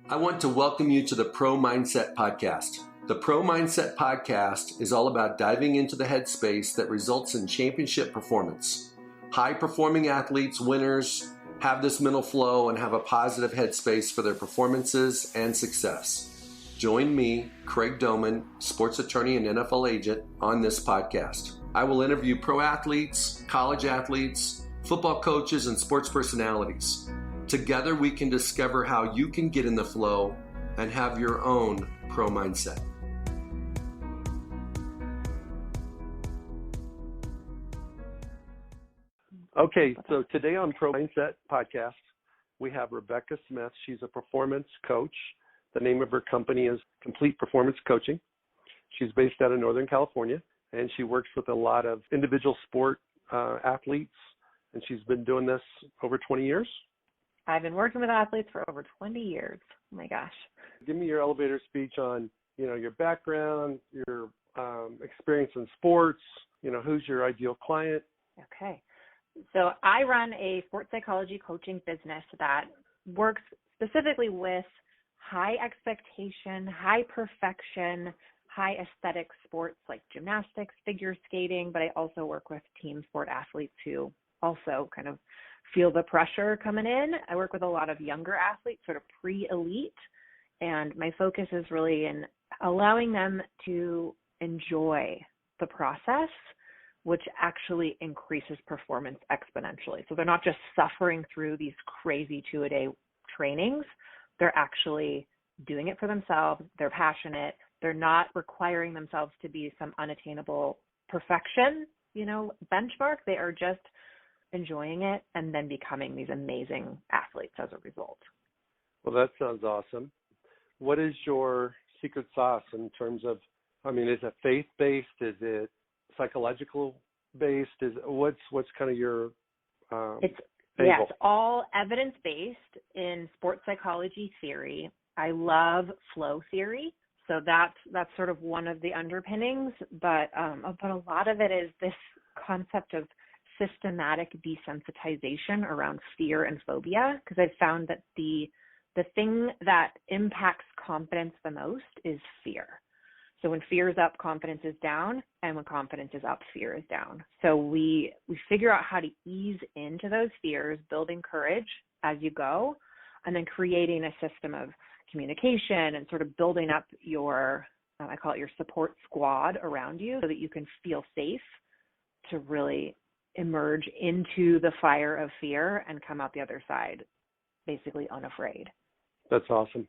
I want to welcome you to the Pro Mindset Podcast. The Pro Mindset Podcast is all about diving into the headspace that results in championship performance. High-performing athletes, winners, have this mental flow and have a positive headspace for their performances and success. Join me, Craig Domann, sports attorney and NFL agent, on this podcast. I will interview pro athletes, college athletes, football coaches, and sports personalities. Together, we can discover how you can get in the flow and have your own pro mindset. Okay, so today on Pro Mindset Podcast, we have Rebecca Smith. She's a performance coach. The name of her company is Complete Performance Coaching. She's based out of Northern California, and she works with a lot of individual sport athletes, and she's been doing this over 20 years. I've been working with athletes for over 20 years. Oh my gosh. Give me your elevator speech on, your background, your experience in sports, who's your ideal client. Okay. So I run a sports psychology coaching business that works specifically with high expectation, high perfection, high aesthetic sports like gymnastics, figure skating, but I also work with team sport athletes who also kind of feel the pressure coming in. I work with a lot of younger athletes, sort of pre-elite, and my focus is really in allowing them to enjoy the process, which actually increases performance exponentially. So they're not just suffering through these crazy 2-a-day trainings. They're actually doing it for themselves. They're passionate. They're not requiring themselves to be some unattainable perfection, benchmark. They are just enjoying it and then becoming these amazing athletes as a result. Well, that sounds awesome. What is your secret sauce in terms of, is it faith-based? Is it psychological-based? What's kind of your It's all evidence-based in sports psychology theory. I love flow theory. So that's sort of one of the underpinnings, but a lot of it is this concept of systematic desensitization around fear and phobia, because I've found that the thing that impacts confidence the most is fear. So when fear is up, confidence is down, and when confidence is up, fear is down. So we figure out how to ease into those fears, building courage as you go, and then creating a system of communication and sort of building up your, I call it your support squad around you, so that you can feel safe to really emerge into the fire of fear and come out the other side basically unafraid. That's awesome.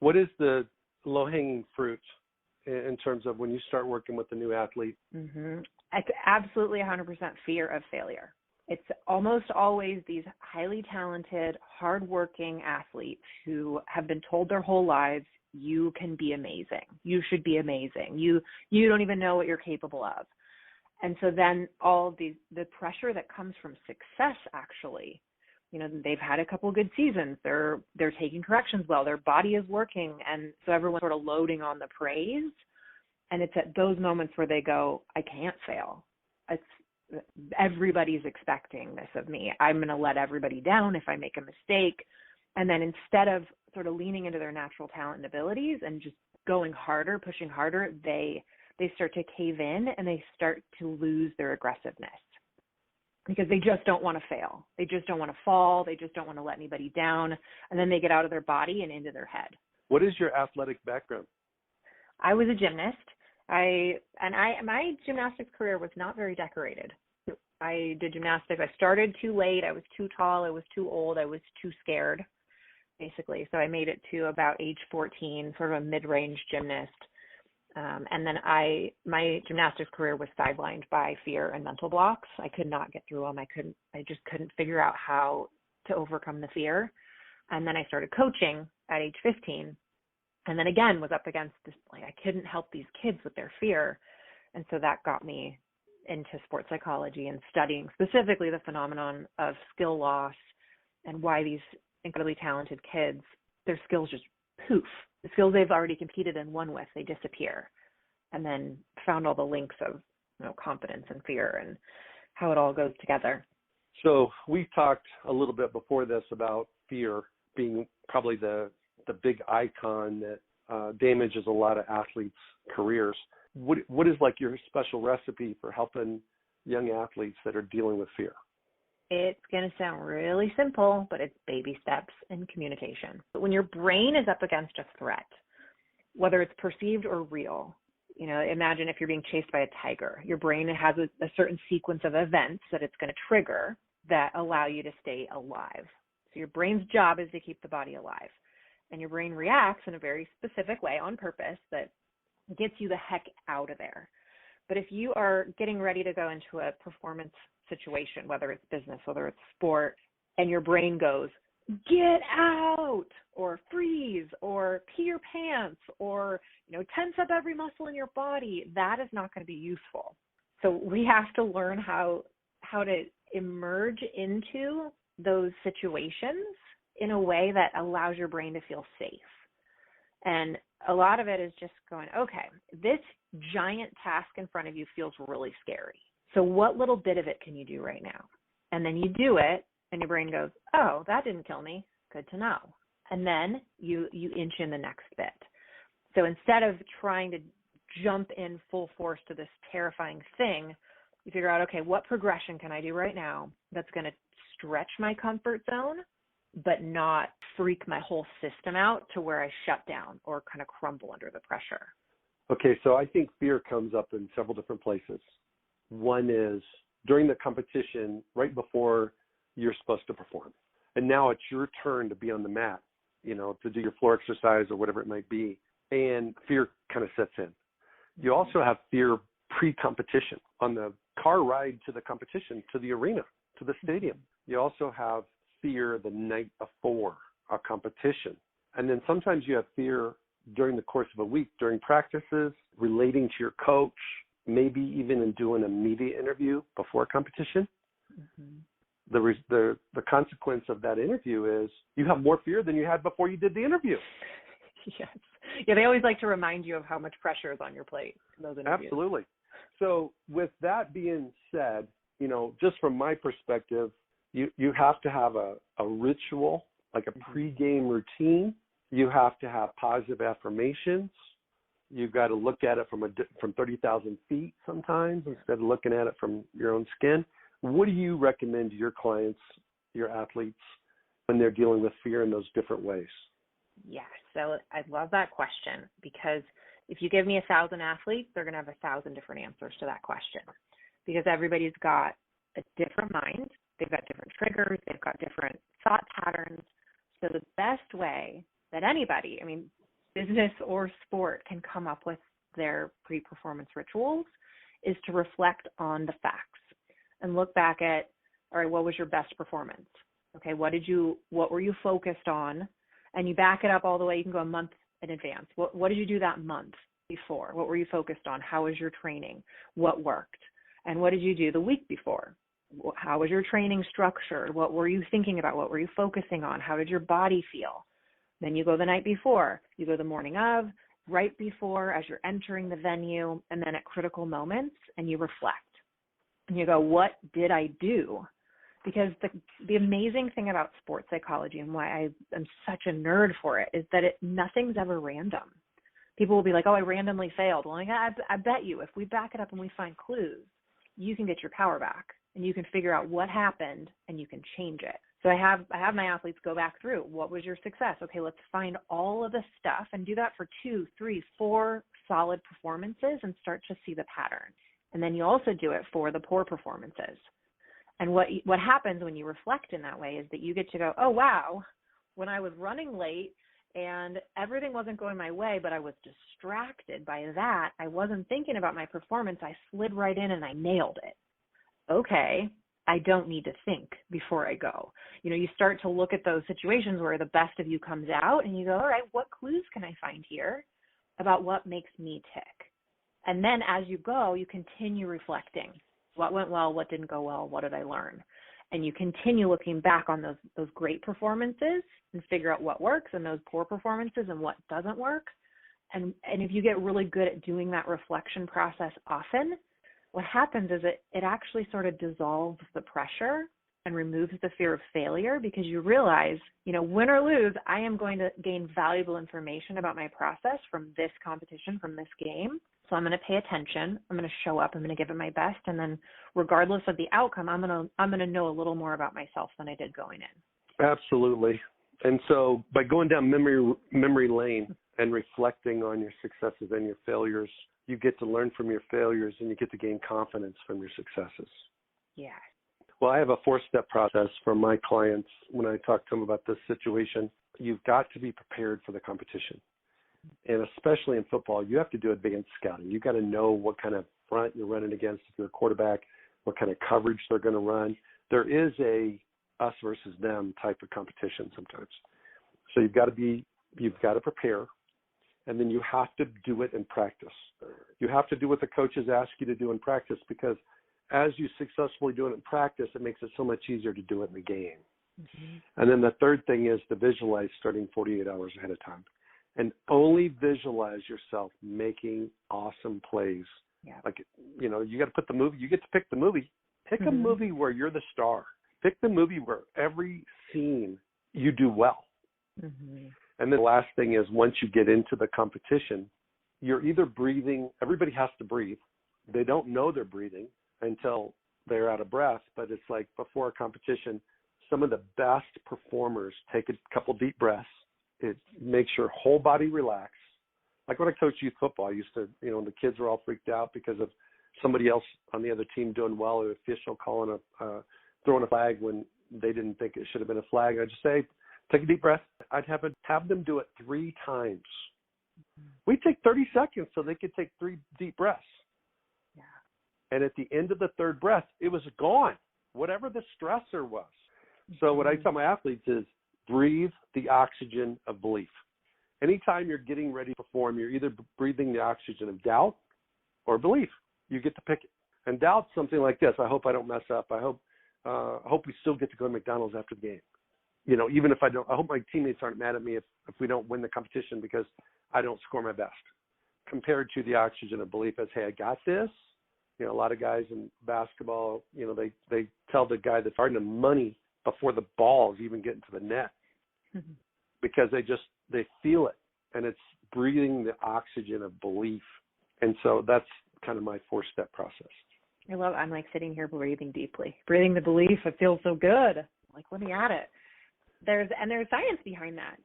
What is the low-hanging fruit in terms of when you start working with a new athlete? Absolutely 100% fear of failure. It's almost always these highly talented, hardworking athletes who have been told their whole lives, you can be amazing. You should be amazing. You don't even know what you're capable of. And so then all of the pressure that comes from success, actually, they've had a couple of good seasons. They're taking corrections well. Their body is working. And so everyone's sort of loading on the praise. And it's at those moments where they go, I can't fail. Everybody's expecting this of me. I'm going to let everybody down if I make a mistake. And then instead of sort of leaning into their natural talent and abilities and just going harder, pushing harder, they start to cave in and they start to lose their aggressiveness because they just don't want to fail. They just don't want to fall. They just don't want to let anybody down. And then they get out of their body and into their head. What is your athletic background? I was a gymnast. My gymnastics career was not very decorated. I did gymnastics. I started too late. I was too tall. I was too old. I was too scared, basically. So I made it to about age 14, sort of a mid-range gymnast. And then my gymnastics career was sidelined by fear and mental blocks. I could not get through them. I just couldn't figure out how to overcome the fear. And then I started coaching at age 15. And then again, was up against this, I couldn't help these kids with their fear. And so that got me into sports psychology and studying specifically the phenomenon of skill loss and why these incredibly talented kids, their skills just poof. The skills they've already competed and won with, they disappear. And then found all the links of confidence and fear and how it all goes together. So we talked a little bit before this about fear being probably the big icon that damages a lot of athletes' careers. What is like your special recipe for helping young athletes that are dealing with fear? It's going to sound really simple, but it's baby steps and communication. But when your brain is up against a threat, whether it's perceived or real, imagine if you're being chased by a tiger. Your brain has a certain sequence of events that it's going to trigger that allow you to stay alive. So your brain's job is to keep the body alive. And your brain reacts in a very specific way on purpose that gets you the heck out of there. But if you are getting ready to go into a performance situation, whether it's business, whether it's sport, and your brain goes, get out, or freeze, or pee your pants, or tense up every muscle in your body, that is not going to be useful. So we have to learn how to emerge into those situations in a way that allows your brain to feel safe. And a lot of it is just going, okay, this giant task in front of you feels really scary. So what little bit of it can you do right now? And then you do it, and your brain goes, oh, that didn't kill me. Good to know. And then you inch in the next bit. So instead of trying to jump in full force to this terrifying thing, you figure out, okay, what progression can I do right now that's going to stretch my comfort zone, but not freak my whole system out to where I shut down or kind of crumble under the pressure. Okay, so I think fear comes up in several different places. One is during the competition, right before you're supposed to perform. And now it's your turn to be on the mat, to do your floor exercise or whatever it might be. And fear kind of sets in. You also have fear pre-competition on the car ride to the competition, to the arena, to the stadium. You also have fear the night before a competition. And then sometimes you have fear during the course of a week, during practices, relating to your coach, maybe even in doing a media interview before a competition. Mm-hmm. The consequence of that interview is you have more fear than you had before you did the interview. Yes. Yeah, they always like to remind you of how much pressure is on your plate in those interviews. Absolutely. So with that being said, just from my perspective, you have to have a ritual, like a pregame routine. You have to have positive affirmations. You've got to look at it from 30,000 feet sometimes instead of looking at it from your own skin. What do you recommend to your clients, your athletes, when they're dealing with fear in those different ways? Yeah, so I love that question because if you give me 1,000 athletes, they're going to have 1,000 different answers to that question because everybody's got a different mind. They've got different triggers. They've got different thought patterns. So the best way that anybody, business or sport, can come up with their pre-performance rituals is to reflect on the facts and look back at, all right, what was your best performance? Okay, what were you focused on? And you back it up all the way. You can go a month in advance. What did you do that month before? What were you focused on? How was your training? What worked? And what did you do the week before? How was your training structured? What were you thinking about? What were you focusing on? How did your body feel? Then you go the night before. You go the morning of, right before, as you're entering the venue, and then at critical moments, and you reflect. And you go, what did I do? Because the amazing thing about sports psychology and why I am such a nerd for it is that nothing's ever random. People will be like, oh, I randomly failed. Well, I bet you if we back it up and we find clues, you can get your power back and you can figure out what happened and you can change it. So I have my athletes go back through, what was your success? Okay, let's find all of the stuff and do that for 2, 3, 4 solid performances and start to see the pattern. And then you also do it for the poor performances. And what happens when you reflect in that way is that you get to go, oh, wow, when I was running late and everything wasn't going my way, but I was distracted by that, I wasn't thinking about my performance, I slid right in and I nailed it. Okay, I don't need to think before I go. You start to look at those situations where the best of you comes out and you go, all right, what clues can I find here about what makes me tick? And then as you go, you continue reflecting. What went well? What didn't go well? What did I learn? And you continue looking back on those great performances and figure out what works and those poor performances and what doesn't work. And if you get really good at doing that reflection process often, what happens is it actually sort of dissolves the pressure and removes the fear of failure, because you realize, win or lose, I am going to gain valuable information about my process from this competition, from this game. So I'm going to pay attention. I'm going to show up. I'm going to give it my best. And then regardless of the outcome, I'm going to know a little more about myself than I did going in. Absolutely. And so by going down memory lane and reflecting on your successes and your failures, you get to learn from your failures and you get to gain confidence from your successes. Yeah. Well, I have a 4-step process for my clients when I talk to them about this situation. You've got to be prepared for the competition. And especially in football, you have to do advanced scouting. You've got to know what kind of front you're running against if you're a quarterback, what kind of coverage they're going to run. There is a us versus them type of competition sometimes. So you've got to prepare, and then you have to do it in practice. You have to do what the coaches ask you to do in practice, because as you successfully do it in practice, it makes it so much easier to do it in the game. Mm-hmm. And then the third thing is to visualize starting 48 hours ahead of time. And only visualize yourself making awesome plays. Yeah. Like, you got to put the movie, you get to pick the movie. Pick a movie where you're the star. Pick the movie where every scene you do well. Mm-hmm. And then the last thing is, once you get into the competition, you're either breathing, everybody has to breathe. They don't know they're breathing until they're out of breath, but it's like before a competition, some of the best performers take a couple deep breaths. It makes your whole body relax. Like when I coached youth football, I used to, the kids were all freaked out because of somebody else on the other team doing well, or the official throwing a flag when they didn't think it should have been a flag. I'd just say, take a deep breath. I'd have them do it 3 times. We'd take 30 seconds so they could take 3 deep breaths. Yeah. And at the end of the 3rd breath, it was gone, whatever the stressor was. So what I tell my athletes is, breathe the oxygen of belief. Anytime you're getting ready to perform, you're either breathing the oxygen of doubt or belief. You get to pick it. And doubt's something like this: I hope I don't mess up. I hope we still get to go to McDonald's after the game. Even if I don't, I hope my teammates aren't mad at me if we don't win the competition because I don't score my best. Compared to the oxygen of belief as, hey, I got this. A lot of guys in basketball, they tell the guy that's guarding them money before the ball's even getting to the net, because they feel it, and it's breathing the oxygen of belief. And so that's kind of my 4-step process. I'm like sitting here breathing deeply, breathing the belief. It feels so good. Like, let me at it. There's science behind that,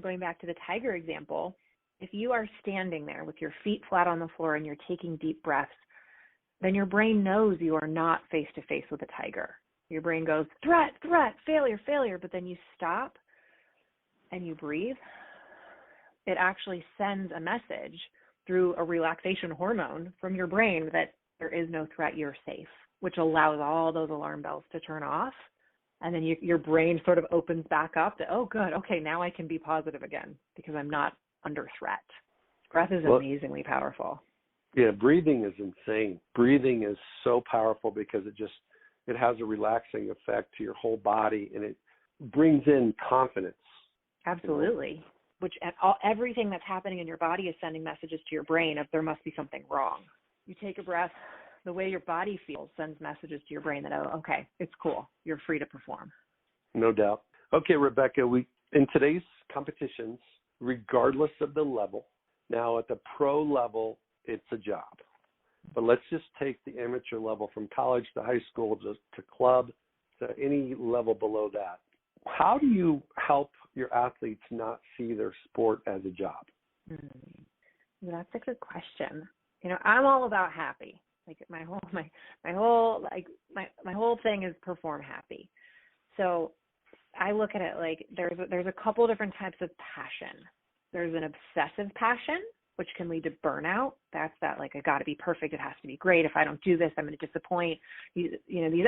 going back to the tiger example, if you are standing there with your feet flat on the floor and you're taking deep breaths, then your brain knows you are not face to face with a tiger. Your brain goes, threat, failure, failure. But then you stop and you breathe. It actually sends a message through a relaxation hormone from your brain that there is no threat, you're safe, which allows all those alarm bells to turn off. And then your brain sort of opens back up to, oh, good, okay, now I can be positive again because I'm not under threat. Breath is amazingly powerful. Yeah, breathing is insane. Breathing is so powerful because it has a relaxing effect to your whole body, and it brings in confidence. Absolutely. Everything that's happening in your body is sending messages to your brain of there must be something wrong. You take a breath, the way your body feels sends messages to your brain that, oh, okay, it's cool. You're free to perform. No doubt. Okay, Rebecca, in today's competitions, regardless of the level, now at the pro level, it's a job. But let's just take the amateur level from college to high school to club to any level below that. How do you help your athletes not see their sport as a job? That's a good question. I'm all about happy. Like my whole thing is perform happy. So I look at it like there's a couple different types of passion. There's an obsessive passion, which can lead to burnout. That's that, like, I got to be perfect. It has to be great. If I don't do this, I'm going to disappoint. These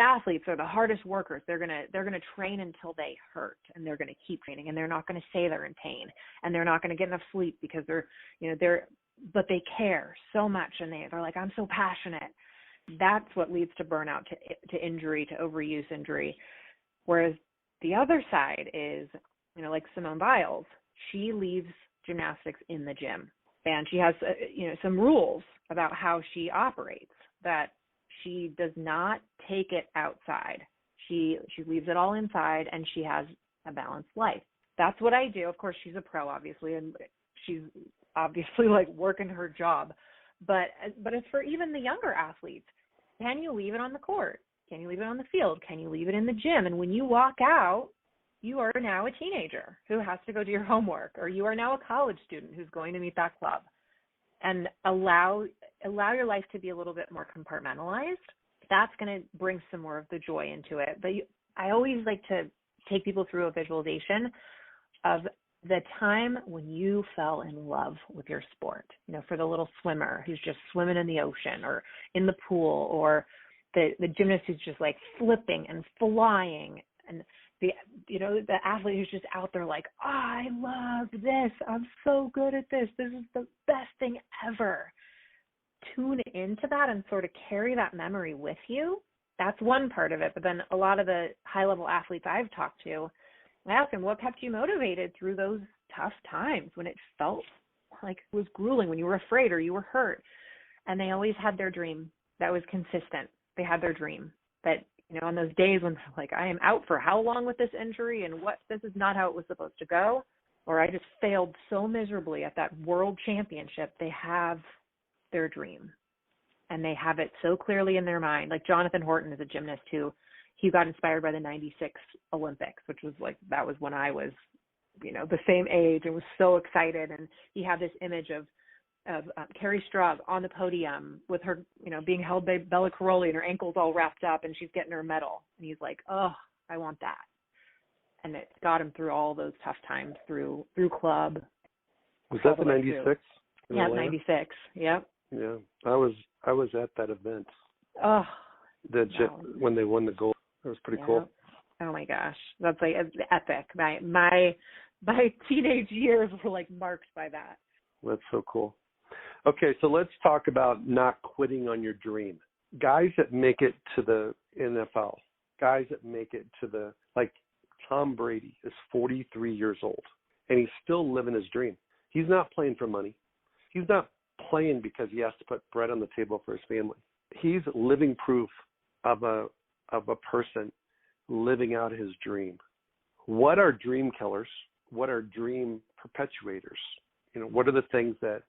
athletes are the hardest workers. They're going to train until they hurt, and they're going to keep training, and they're not going to say they're in pain, and they're not going to get enough sleep because but they care so much, and they're like, I'm so passionate. That's what leads to burnout, to injury, to overuse injury. Whereas the other side is, like Simone Biles, she leaves gymnastics in the gym. And she has, some rules about how she operates, that she does not take it outside. She leaves it all inside, and she has a balanced life. That's what I do. Of course, she's a pro, obviously, and she's obviously like working her job. But it's for even the younger athletes. Can you leave it on the court? Can you leave it on the field? Can you leave it in the gym? And when you walk out, you are now a teenager who has to go do your homework, or you are now a college student who's going to meet that club. And allow your life to be a little bit more compartmentalized. That's going to bring some more of the joy into it. But I always like to take people through a visualization of the time when you fell in love with your sport. You know, for the little swimmer who's just swimming in the ocean or in the pool, or the gymnast who's just like flipping and flying, and the athlete who's just out there like, oh, I love this. I'm so good at this. This is the best thing ever. Tune into that and sort of carry that memory with you. That's one part of it. But then a lot of the high-level athletes I've talked to, I ask them, what kept you motivated through those tough times when it felt like it was grueling, when you were afraid or you were hurt? And they always had their dream that was consistent. They had their dream that, on those days when like, I am out for how long with this injury, and this is not how it was supposed to go, or I just failed so miserably at that world championship, they have their dream. And they have it so clearly in their mind. Like Jonathan Horton is a gymnast who he got inspired by the 96 Olympics, which was like, that was when I was, the same age, and was so excited. And he had this image of Carrie Strug on the podium with her, being held by Bella Caroli and her ankles all wrapped up, and she's getting her medal. And he's like, oh, I want that. And it got him through all those tough times through club. Was that the 96? Yeah, 96. Yep. Yeah, I was at that event. Oh, when they won the gold, it was pretty cool. Oh my gosh, that's like epic. My teenage years were like marked by that. That's so cool. Okay, so let's talk about not quitting on your dream. Guys that make it to the NFL, guys that make it to like Tom Brady is 43 years old, and he's still living his dream. He's not playing for money. He's not playing because he has to put bread on the table for his family. He's living proof of a person living out his dream. What are dream killers? What are dream perpetuators? What are the things that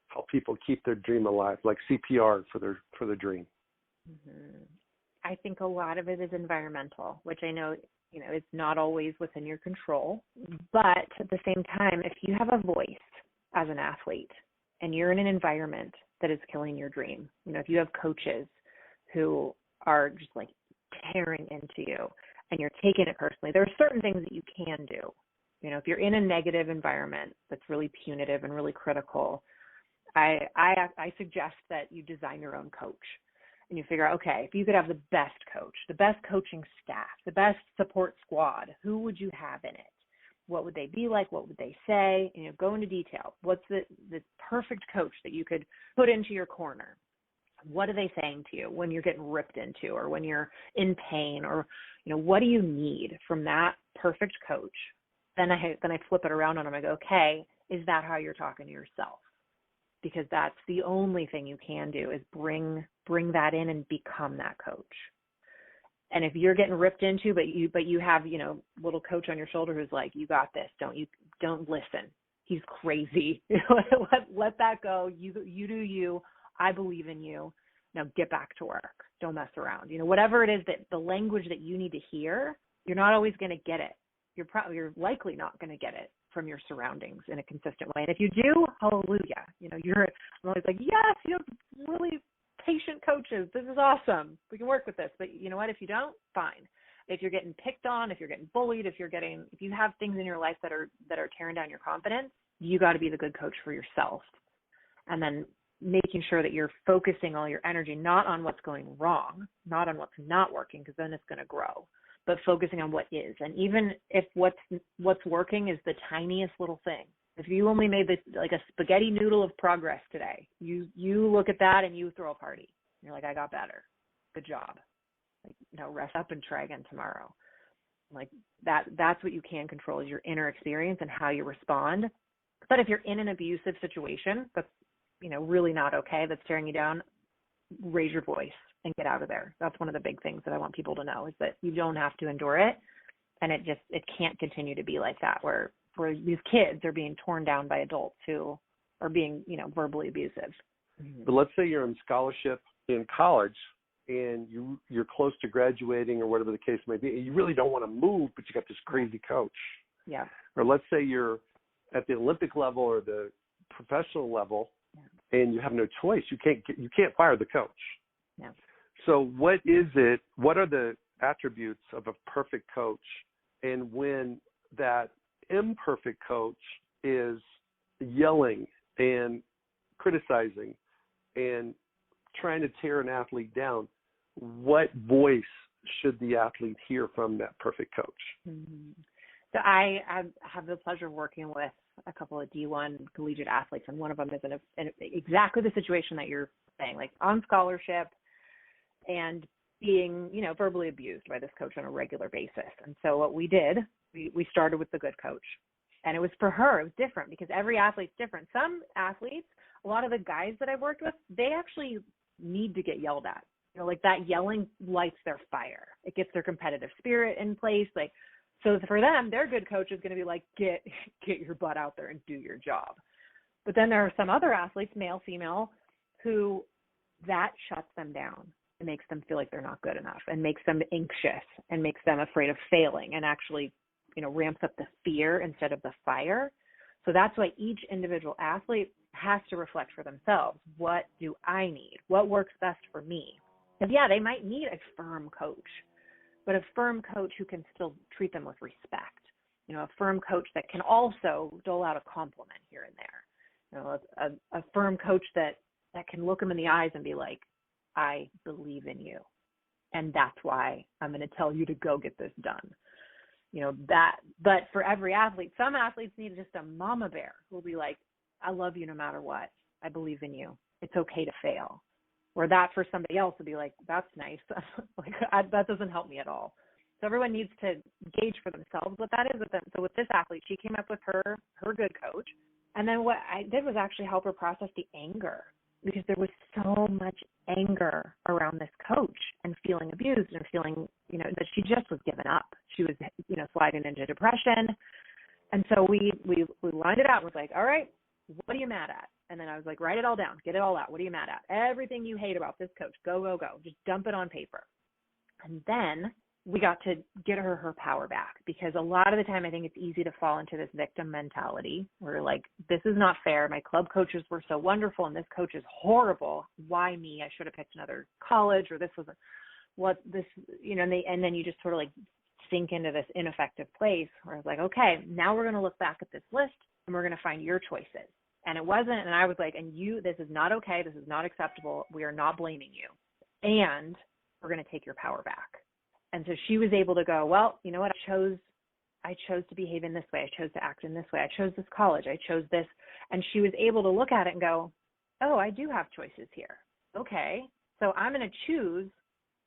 help people keep their dream alive, like CPR for their dream? Mm-hmm. I think a lot of it is environmental, which I know, it's not always within your control. But at the same time, if you have a voice as an athlete and you're in an environment that is killing your dream, if you have coaches who are just like tearing into you and you're taking it personally, there are certain things that you can do. If you're in a negative environment that's really punitive and really critical, I suggest that you design your own coach, and you figure out, okay, if you could have the best coach, the best coaching staff, the best support squad, who would you have in it? What would they be like? What would they say? Go into detail. What's the perfect coach that you could put into your corner? What are they saying to you when you're getting ripped into, or when you're in pain, or, what do you need from that perfect coach? Then I flip it around on them. I go, okay, is that how you're talking to yourself? Because that's the only thing you can do, is bring that in and become that coach. And if you're getting ripped into, but you have, little coach on your shoulder who's like, you got this. Don't listen. He's crazy. Let that go. You do you. I believe in you. Now get back to work. Don't mess around. Whatever it is, that the language that you need to hear, you're not always going to get it. You're likely not going to get it from your surroundings in a consistent way. And if you do, hallelujah. I'm always like, yes, you have really patient coaches. This is awesome. We can work with this. But you know what? If you don't, fine. If you're getting picked on, if you're getting bullied, if you have things in your life that are tearing down your confidence, you got to be the good coach for yourself. And then making sure that you're focusing all your energy not on what's going wrong, not on what's not working, because then it's going to grow, but focusing on what is. And even if what's working is the tiniest little thing. If you only made like a spaghetti noodle of progress today, you look at that and you throw a party. You're like, I got better. Good job. Rest up and try again tomorrow. Like that's what you can control, is your inner experience and how you respond. But if you're in an abusive situation that's, really not okay, that's tearing you down, raise your voice. and get out of there. That's one of the big things that I want people to know, is that you don't have to endure it. And it can't continue to be like that, where these kids are being torn down by adults who are being, verbally abusive. But let's say you're on scholarship in college and you're close to graduating or whatever the case may be, and you really don't want to move, but you got this crazy coach. Yeah. Or let's say you're at the Olympic level or the professional level, and you have no choice. You can't fire the coach. Yeah. So what are the attributes of a perfect coach, and when that imperfect coach is yelling and criticizing and trying to tear an athlete down, what voice should the athlete hear from that perfect coach? Mm-hmm. So I have the pleasure of working with a couple of D1 collegiate athletes, and one of them is in exactly the situation that you're saying, like on scholarship and being, verbally abused by this coach on a regular basis. And so what we did, we started with the good coach. And it was for her, it was different because every athlete's different. Some athletes, a lot of the guys that I've worked with, they actually need to get yelled at. Like that yelling lights their fire. It gets their competitive spirit in place. So for them, their good coach is going to be like, get your butt out there and do your job. But then there are some other athletes, male, female, who that shuts them down. It makes them feel like they're not good enough and makes them anxious and makes them afraid of failing and actually, ramps up the fear instead of the fire. So that's why each individual athlete has to reflect for themselves. What do I need? What works best for me? Because, they might need a firm coach, but a firm coach who can still treat them with respect. A firm coach that can also dole out a compliment here and there. A firm coach that can look them in the eyes and be like, I believe in you. And that's why I'm going to tell you to go get this done. But for every athlete, some athletes need just a mama bear who will be like, I love you no matter what. I believe in you. It's okay to fail. Or that for somebody else would be like, that's nice. That doesn't help me at all. So everyone needs to gauge for themselves what that is with them. So with this athlete, she came up with her good coach. And then what I did was actually help her process the anger, because there was so much anger around this coach and feeling abused and feeling, that she just was giving up. She was, sliding into depression. And so we lined it out and was like, all right, what are you mad at? And then I was like, write it all down, get it all out. What are you mad at? Everything you hate about this coach, go. Just dump it on paper. And then we got to get her power back, because a lot of the time I think it's easy to fall into this victim mentality where like, this is not fair. My club coaches were so wonderful and this coach is horrible. Why me? I should have picked another college, or this was and then you just sort of like sink into this ineffective place where I was like, okay, now we're going to look back at this list and we're going to find your choices. And it wasn't, and I was like, this is not okay. This is not acceptable. We are not blaming you. And we're going to take your power back. And so she was able to go, well, you know what? I chose to behave in this way. I chose to act in this way. I chose this college. I chose this. And she was able to look at it and go, oh, I do have choices here. Okay. So I'm going to choose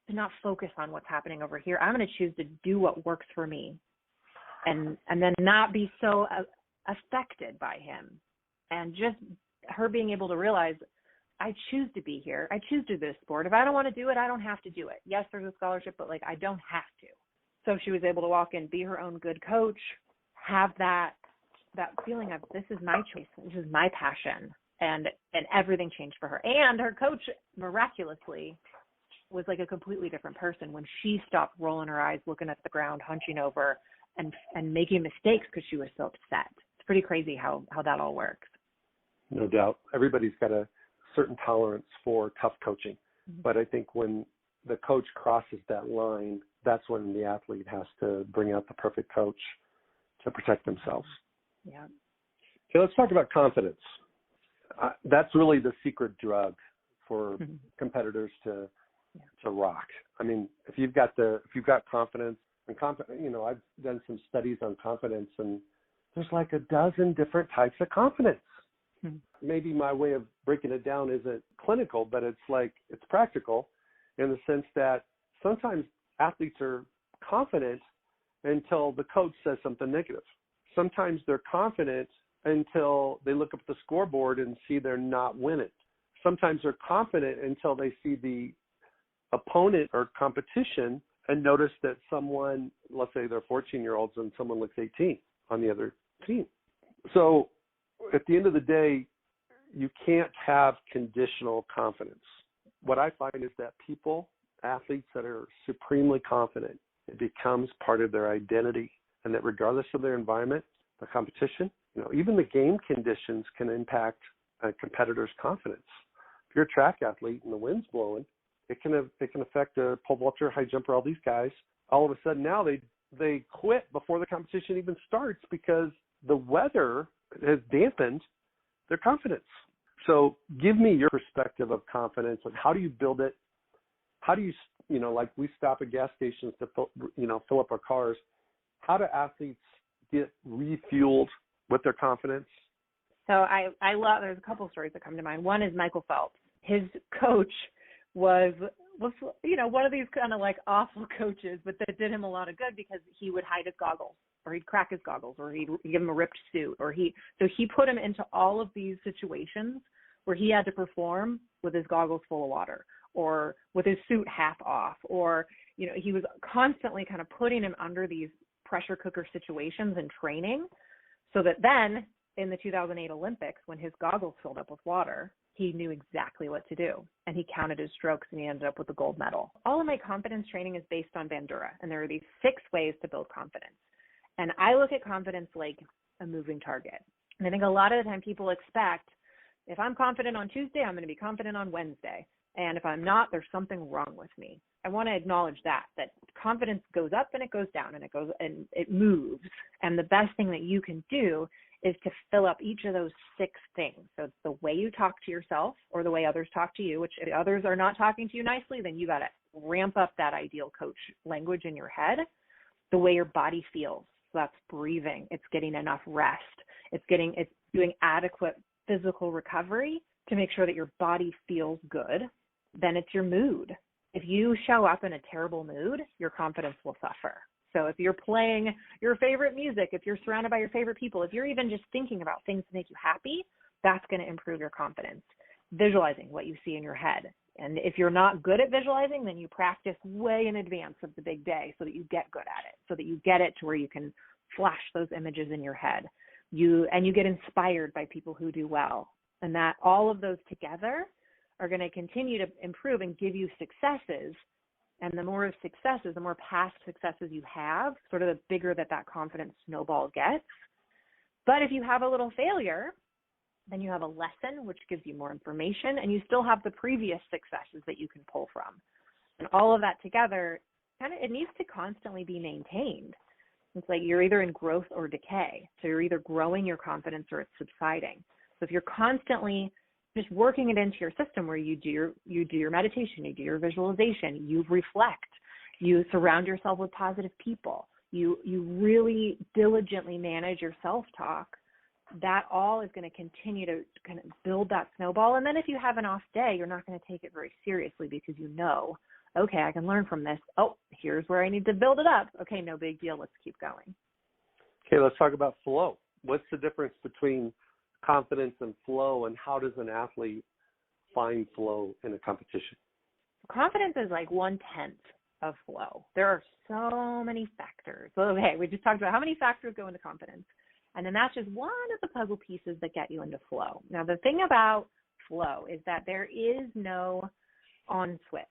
to not focus on what's happening over here. I'm going to choose to do what works for me, and then not be so affected by him. And just her being able to realize, I choose to be here. I choose to do this sport. If I don't want to do it, I don't have to do it. Yes, there's a scholarship, but I don't have to. So she was able to walk in, be her own good coach, have that feeling of, this is my choice. This is my passion. And everything changed for her. And her coach miraculously was like a completely different person when she stopped rolling her eyes, looking at the ground, hunching over and making mistakes because she was so upset. It's pretty crazy how that all works. No doubt. Everybody's got a certain tolerance for tough coaching. Mm-hmm. But I think when the coach crosses that line, that's when the athlete has to bring out the perfect coach to protect themselves. Yeah. Okay, let's talk about confidence. That's really the secret drug for competitors to rock. I mean, if you've got confidence, and I've done some studies on confidence, and there's like a dozen different types of confidence. Maybe my way of breaking it down isn't clinical, but it's practical in the sense that sometimes athletes are confident until the coach says something negative. Sometimes they're confident until they look up at the scoreboard and see they're not winning. Sometimes they're confident until they see the opponent or competition and notice that someone, let's say they're 14-year-olds and someone looks 18 on the other team. So at the end of the day, you can't have conditional confidence. What I find is that athletes that are supremely confident, it becomes part of their identity, and that regardless of their environment, the competition, even the game conditions can impact a competitor's confidence. If you're a track athlete and the wind's blowing, it can affect a pole vaulter, high jumper, all these guys. All of a sudden now they quit before the competition even starts because the weather has dampened their confidence. So give me your perspective of confidence and how do you build it? How do you, like we stop at gas stations to fill up our cars. How do athletes get refueled with their confidence? So I love, there's a couple of stories that come to mind. One is Michael Phelps. His coach was one of these kind of like awful coaches, but that did him a lot of good because he would hide his goggles, or he'd crack his goggles, or he'd give him a ripped suit, so he put him into all of these situations where he had to perform with his goggles full of water, or with his suit half off, or he was constantly kind of putting him under these pressure cooker situations and training, so that then in the 2008 Olympics, when his goggles filled up with water, he knew exactly what to do, and he counted his strokes, and he ended up with a gold medal. All of my confidence training is based on Bandura, and there are these 6 ways to build confidence. And I look at confidence like a moving target. And I think a lot of the time people expect, if I'm confident on Tuesday, I'm going to be confident on Wednesday. And if I'm not, there's something wrong with me. I want to acknowledge that confidence goes up and it goes down and it moves. And the best thing that you can do is to fill up each of those 6 things. So it's the way you talk to yourself or the way others talk to you, which if others are not talking to you nicely, then you got to ramp up that ideal coach language in your head. The way your body feels. So that's breathing. It's getting enough rest. It's doing adequate physical recovery to make sure that your body feels good. Then it's your mood. If you show up in a terrible mood, your confidence will suffer. So if you're playing your favorite music, if you're surrounded by your favorite people, if you're even just thinking about things to make you happy, that's going to improve your confidence. Visualizing what you see in your head. And if you're not good at visualizing, then you practice way in advance of the big day so that you get good at it, so that you get it to where you can flash those images in your head. You get inspired by people who do well. And that all of those together are going to continue to improve and give you successes. And the more successes, the more past successes you have, sort of the bigger that confidence snowball gets. But if you have a little failure, then you have a lesson, which gives you more information, and you still have the previous successes that you can pull from. And all of that together, it needs to constantly be maintained. It's like you're either in growth or decay. So you're either growing your confidence or it's subsiding. So if you're constantly just working it into your system where you do your meditation, you do your visualization, you reflect, you surround yourself with positive people, you really diligently manage your self-talk, that all is going to continue to kind of build that snowball. And then if you have an off day, you're not going to take it very seriously because okay, I can learn from this. Oh, here's where I need to build it up. Okay, no big deal. Let's keep going. Okay, let's talk about flow. What's the difference between confidence and flow, and how does an athlete find flow in a competition? Confidence is like 1/10 of flow. There are so many factors. So, okay, we just talked about how many factors go into confidence. And then that's just one of the puzzle pieces that get you into flow. Now, the thing about flow is that there is no on switch.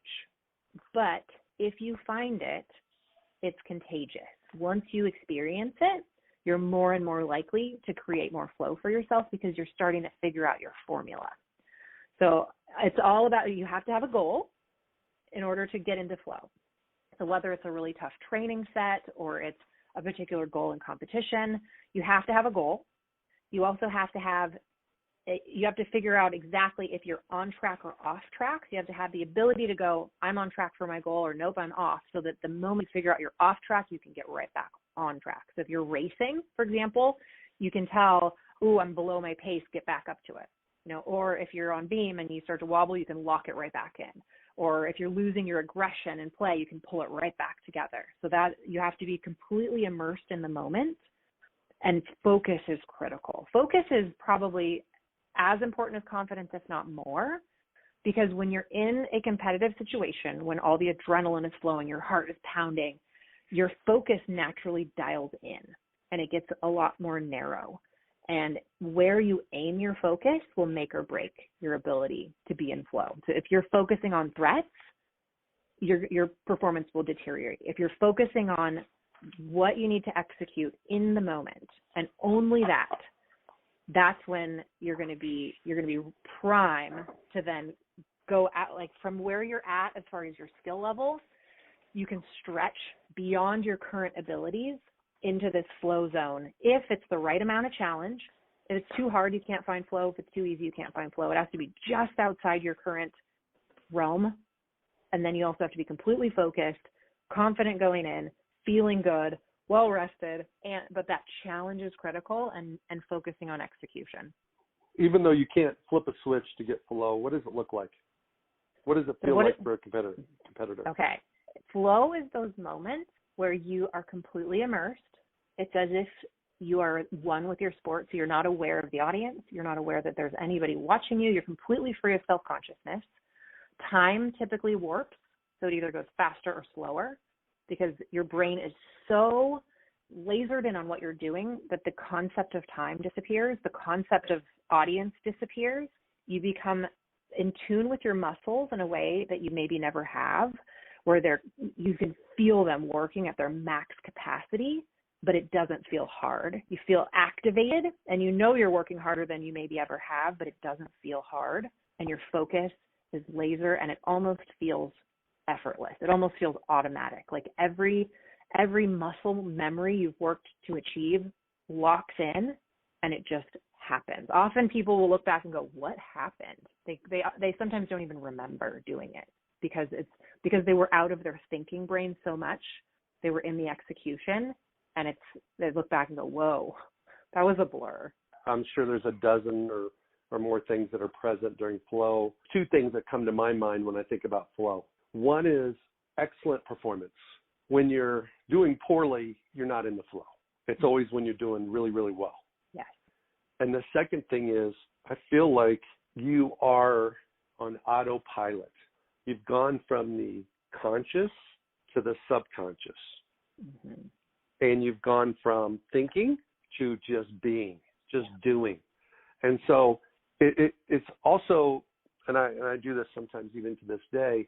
But if you find it, it's contagious. Once you experience it, you're more and more likely to create more flow for yourself because you're starting to figure out your formula. So it's all about, you have to have a goal in order to get into flow. So whether it's a really tough training set or it's a particular goal in competition, you have to have a goal. You also have to figure out exactly if you're on track or off track. So you have to have the ability to go, I'm on track for my goal, or nope, I'm off, so that the moment you figure out you're off track, you can get right back on track. So if you're racing, for example, you can tell, I'm below my pace, get back up to it. Or if you're on beam and you start to wobble, you can lock it right back in. Or if you're losing your aggression in play, you can pull it right back together. So that you have to be completely immersed in the moment, and focus is critical. Focus is probably as important as confidence, if not more, Because when you're in a competitive situation, when all the adrenaline is flowing, your heart is pounding, your focus naturally dials in and it gets a lot more narrow. And where you aim your focus will make or break your ability to be in flow. So if you're focusing on threats, your performance will deteriorate. If you're focusing on what you need to execute in the moment and only that, that's when you're going to be prime to then go out, like from where you're at as far as your skill level, you can stretch beyond your current abilities into this flow zone if it's the right amount of challenge. If it's too hard, you can't find flow. If it's too easy, you can't find flow. It has to be just outside your current realm. And then you also have to be completely focused, confident going in, feeling good, well rested, but that challenge is critical and focusing on execution. Even though you can't flip a switch to get flow, what does it look like? What does it feel like for a competitor? Okay. Flow is those moments where you are completely immersed. It's as if you are one with your sport, so you're not aware of the audience. You're not aware that there's anybody watching you. You're completely free of self-consciousness. Time typically warps, so it either goes faster or slower because your brain is so lasered in on what you're doing that the concept of time disappears. The concept of audience disappears. You become in tune with your muscles in a way that you maybe never have, where you can feel them working at their max capacity, but it doesn't feel hard. You feel activated, and you know you're working harder than you maybe ever have, but it doesn't feel hard, and your focus is laser, and it almost feels effortless. It almost feels automatic. Like every muscle memory you've worked to achieve locks in, and it just happens. Often people will look back and go, what happened? They sometimes don't even remember doing it because they were out of their thinking brain so much. They were in the execution, and they look back and go, whoa, that was a blur. I'm sure there's a dozen or more things that are present during flow. Two things that come to my mind when I think about flow. One is excellent performance. When you're doing poorly, you're not in the flow. It's always when you're doing really, really well. Yes. And the second thing is, I feel like you are on autopilot. You've gone from the conscious to the subconscious. Mm-hmm. And you've gone from thinking to just being, just doing. And so it's also, and I do this sometimes even to this day,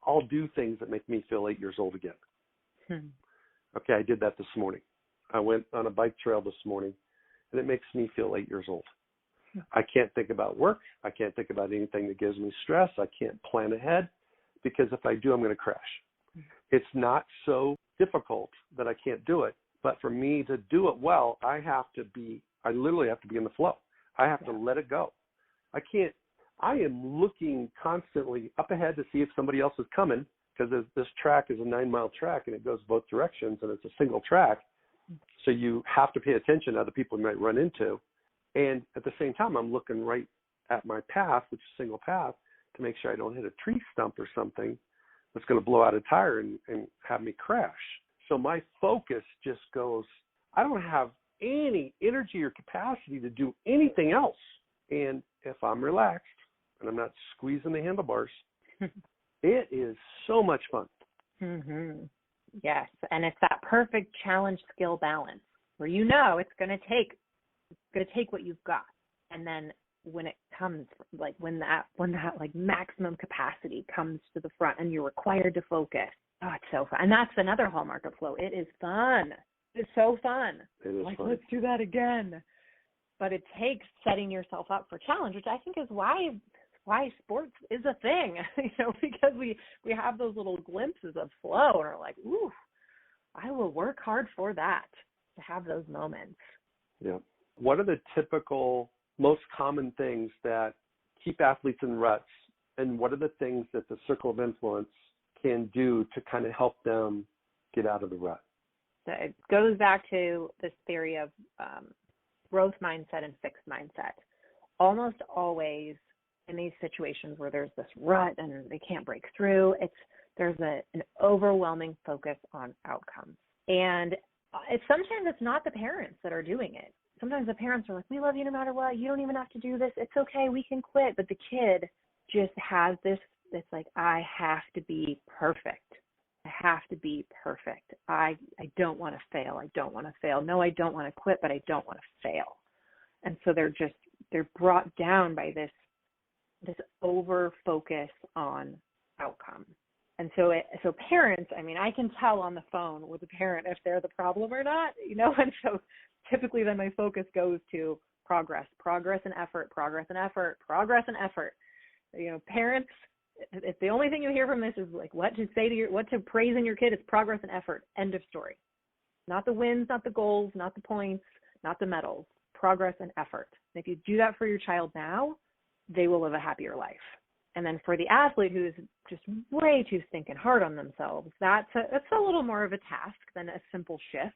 I'll do things that make me feel 8 years old again. Okay, I did that this morning. I went on a bike trail this morning, and it makes me feel 8 years old. I can't think about work. I can't think about anything that gives me stress. I can't plan ahead because if I do, I'm going to crash. It's not so difficult that I can't do it, but for me to do it well, I literally have to be in the flow. I have to let it go. I am looking constantly up ahead to see if somebody else is coming because this track is a 9-mile track and it goes both directions and it's a single track. So you have to pay attention to other people you might run into. And at the same time, I'm looking right at my path, which is a single path, to make sure I don't hit a tree stump or something that's going to blow out a tire and have me crash. So my focus just goes, I don't have any energy or capacity to do anything else. And if I'm relaxed and I'm not squeezing the handlebars, it is so much fun. Mm-hmm. Yes, and it's that perfect challenge skill balance where you know it's going to take what you've got, and then when it comes, like when that like maximum capacity comes to the front and you're required to focus, oh, it's so fun. And that's another hallmark of flow. It is fun. It's so fun. It is like fun. Let's do that again. But it takes setting yourself up for challenge, which I think is why sports is a thing, because we have those little glimpses of flow and are like, ooh, I will work hard for that, to have those moments. Yeah. What are the typical, most common things that keep athletes in ruts, and what are the things that the circle of influence can do to kind of help them get out of the rut? So it goes back to this theory of growth mindset and fixed mindset. Almost always in these situations where there's this rut and they can't break through, there's an overwhelming focus on outcomes. And sometimes it's not the parents that are doing it. Sometimes the parents are like, we love you no matter what. You don't even have to do this. It's okay. We can quit. But the kid just has this, it's like, I have to be perfect. I have to be perfect. I don't want to fail. I don't want to fail. No, I don't want to quit, but I don't want to fail. And so they're brought down by this over focus on outcome. And so parents, I mean, I can tell on the phone with a parent if they're the problem or not, you know, and so typically then my focus goes to progress and effort, progress and effort, progress and effort. You know, parents, if the only thing you hear from this is like what to praise in your kid is progress and effort, end of story. Not the wins, not the goals, not the points, not the medals, progress and effort. And if you do that for your child now, they will live a happier life. And then for the athlete who is just way too stinking hard on themselves, that's a little more of a task than a simple shift.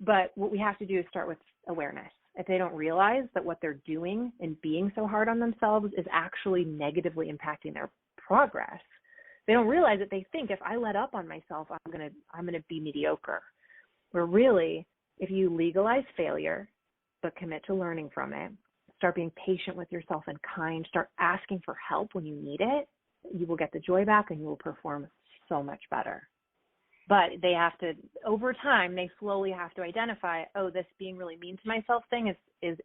But what we have to do is start with awareness. If they don't realize that what they're doing and being so hard on themselves is actually negatively impacting their progress, they don't realize it. They think if I let up on myself, I'm gonna be mediocre. Where really, if you legalize failure, but commit to learning from it, start being patient with yourself and kind, start asking for help when you need it, you will get the joy back and you will perform so much better. But they have to, over time, they slowly have to identify, oh, this being really mean to myself thing is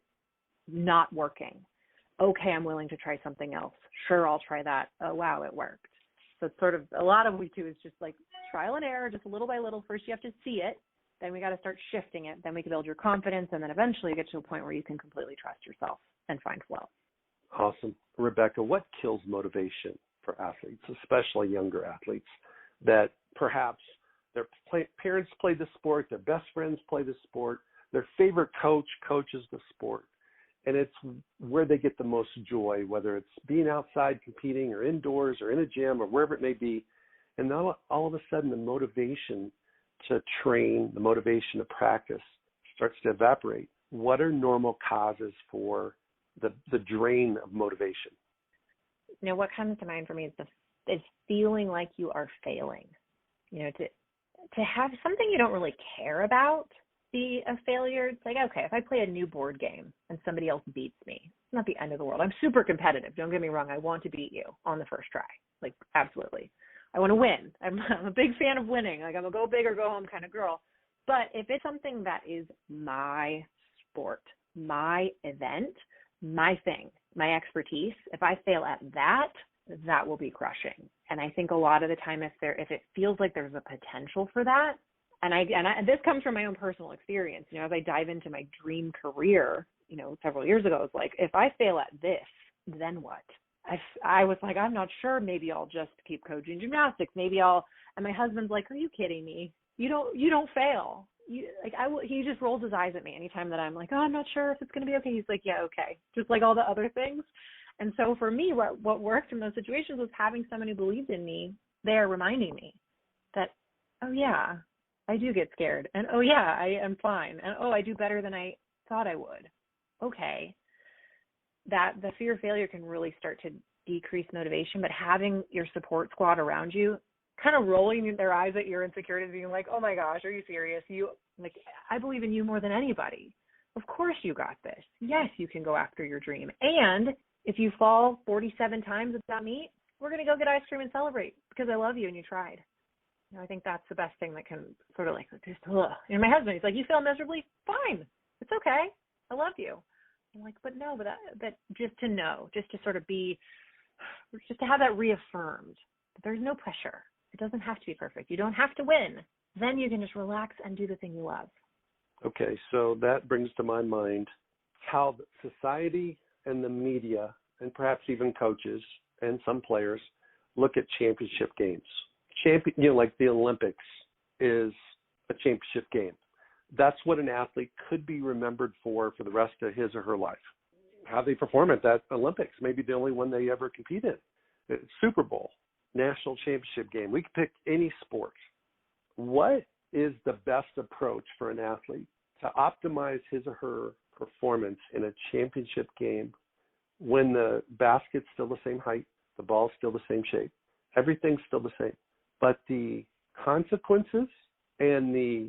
not working. Okay, I'm willing to try something else. Sure, I'll try that. Oh, wow, it worked. So it's sort of, a lot of what we do is just like trial and error, just little by little. First you have to see it. Then we got to start shifting it. Then we can build your confidence, and then eventually get to a point where you can completely trust yourself and find flow. Awesome. Rebecca, what kills motivation for athletes, especially younger athletes, that perhaps their parents play the sport, their best friends play the sport, their favorite coach coaches the sport, and it's where they get the most joy, whether it's being outside competing or indoors or in a gym or wherever it may be, and then all of a sudden the motivation to train, the motivation to practice starts to evaporate. What are normal causes for the drain of motivation? You know, what comes to mind for me is feeling like you are failing. You know, to have something you don't really care about be a failure. It's like, okay, if I play a new board game and somebody else beats me, it's not the end of the world. I'm super competitive. Don't get me wrong. I want to beat you on the first try. Like, absolutely. I want to win. I'm a big fan of winning. Like, I'm a go big or go home kind of girl. But if it's something that is my sport, my event, my thing, my expertise, if I fail at that, that will be crushing. And I think a lot of the time, if it feels like there's a potential for that, and this comes from my own personal experience, you know, as I dive into my dream career, you know, several years ago, it's like, if I fail at this, then what? I was like, I'm not sure. Maybe I'll just keep coaching gymnastics. Maybe and my husband's like, are you kidding me? You don't fail. He just rolls his eyes at me anytime that I'm like, oh, I'm not sure if it's going to be okay. He's like, yeah, okay. Just like all the other things. And so for me, what worked in those situations was having someone who believed in me there reminding me that, oh yeah, I do get scared. And oh yeah, I am fine. And oh, I do better than I thought I would. Okay. That the fear of failure can really start to decrease motivation, but having your support squad around you kind of rolling their eyes at your insecurities, being like, oh my gosh, are you serious? I believe in you more than anybody. Of course you got this. Yes, you can go after your dream. And if you fall 47 times without me, we're going to go get ice cream and celebrate because I love you and you tried. You know, I think that's the best thing that can sort of like just, ugh. You know, my husband, he's like, you fail miserably? Fine. It's okay. I love you. I'm like, but no, but just to know, just to sort of just to have that reaffirmed. There's no pressure. It doesn't have to be perfect. You don't have to win. Then you can just relax and do the thing you love. Okay, so that brings to my mind how society and the media, and perhaps even coaches and some players, look at championship games. Like the Olympics is a championship game. That's what an athlete could be remembered for the rest of his or her life. How they perform at that Olympics, maybe the only one they ever compete in. Super Bowl, national championship game. We could pick any sport. What is the best approach for an athlete to optimize his or her performance in a championship game when the basket's still the same height, the ball's still the same shape, everything's still the same, but the consequences and the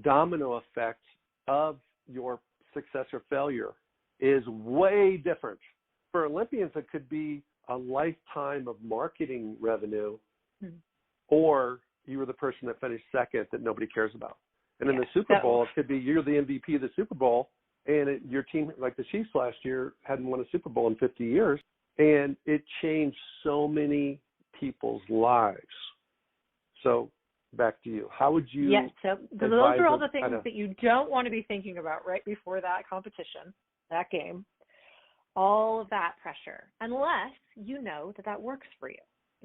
domino effect of your success or failure is way different. For Olympians, it could be a lifetime of marketing revenue, or you were the person that finished second that nobody cares about. And in the Super Bowl, it could be you're the MVP of the Super Bowl, and your team, like the Chiefs last year, hadn't won a Super Bowl in 50 years, and it changed so many people's lives. So back to you. How would you? Yes, so those are all the things that you don't want to be thinking about right before that competition, that game. All of that pressure, unless you know that works for you.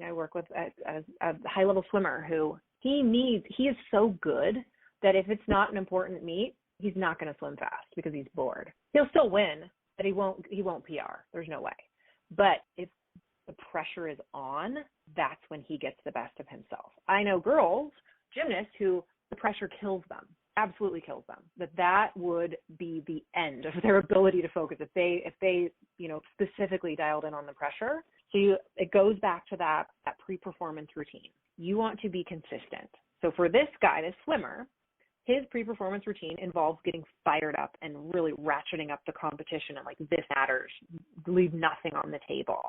I work with a high-level swimmer who he is so good that if it's not an important meet, he's not going to swim fast because he's bored. He'll still win, but he won't PR. There's no way. But if the pressure is on, that's when he gets the best of himself. I know girls, gymnasts, who the pressure kills them, absolutely kills them. That would be the end of their ability to focus if they specifically dialed in on the pressure. So it goes back to that pre-performance routine. You want to be consistent. So for this guy, this swimmer, his pre-performance routine involves getting fired up and really ratcheting up the competition and like, this matters, leave nothing on the table.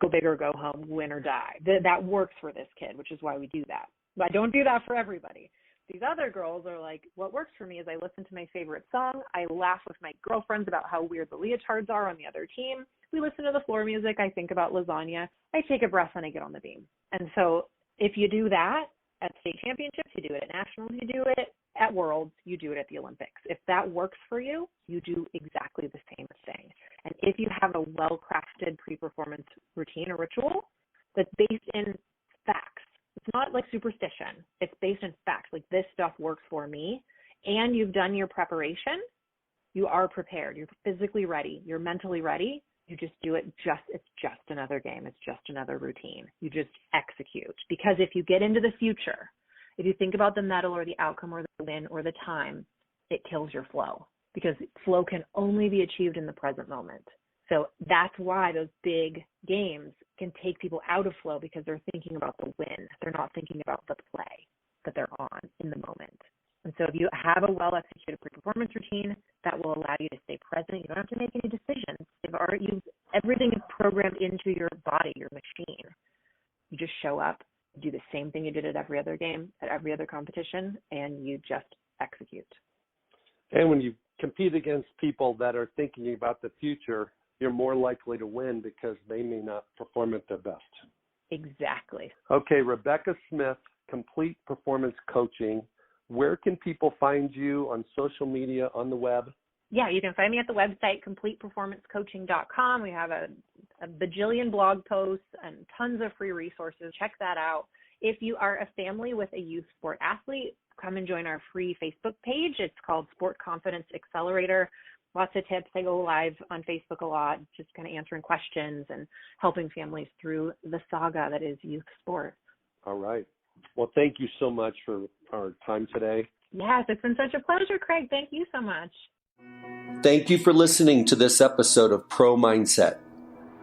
Go big or go home, win or die. That works for this kid, which is why we do that. But I don't do that for everybody. These other girls are like, what works for me is I listen to my favorite song. I laugh with my girlfriends about how weird the leotards are on the other team. We listen to the floor music. I think about lasagna. I take a breath and I get on the beam. And so if you do that at state championships, you do it at nationals, you do it at worlds, you do it at the Olympics. If that works for you, you do exactly the same thing. And if you have a well-crafted pre-performance routine or ritual that's based in facts, it's not like superstition. It's based in facts. Like, this stuff works for me, and you've done your preparation, you are prepared. You're physically ready. You're mentally ready. You just do it. It's just another game. It's just another routine. You just execute. Because if you get into the future, if you think about the medal or the outcome or the win or the time, it kills your flow, because flow can only be achieved in the present moment. So that's why those big games can take people out of flow, because they're thinking about the win. They're not thinking about the play that they're on in the moment. And so if you have a well-executed pre-performance routine, that will allow you to stay present. You don't have to make any decisions. Everything is programmed into your body, your machine. You just show up, do the same thing you did at every other game, at every other competition, and you just execute. And when you compete against people that are thinking about the future, you're more likely to win because they may not perform at their best. Exactly. Okay, Rebecca Smith, Complete Performance Coaching. Where can people find you on social media, on the web? Yeah, you can find me at the website, completeperformancecoaching.com. We have a bajillion blog posts and tons of free resources. Check that out. If you are a family with a youth sport athlete, come and join our free Facebook page. It's called Sport Confidence Accelerator. Lots of tips. I go live on Facebook a lot, just kind of answering questions and helping families through the saga that is youth sport. All right. Well, thank you so much for our time today. Yes, it's been such a pleasure, Craig. Thank you so much. Thank you for listening to this episode of Pro Mindset.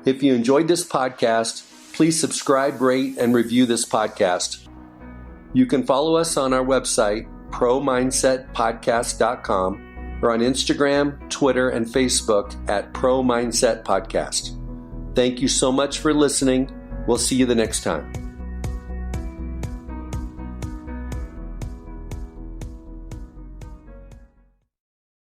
If you enjoyed this podcast, please subscribe, rate, and review this podcast. You can follow us on our website, promindsetpodcast.com, or on Instagram, Twitter, and Facebook at Pro Mindset Podcast. Thank you so much for listening. We'll see you the next time.